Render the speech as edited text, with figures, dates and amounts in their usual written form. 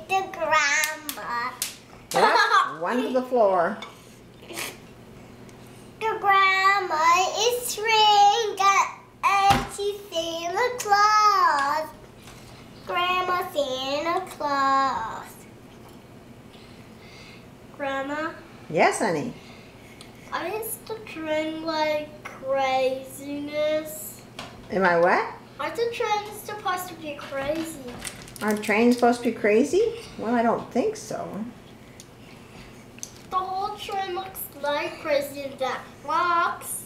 the grandma. Yep, one to the floor. The grandma is saying that and she's Santa Claus. Grandma Santa Claus. Grandma? Yes, honey. Is the train like craziness? Am I what? Are the trains supposed to be crazy? Are trains supposed to be crazy? Well, I don't think so. The whole train looks like crazy in that box.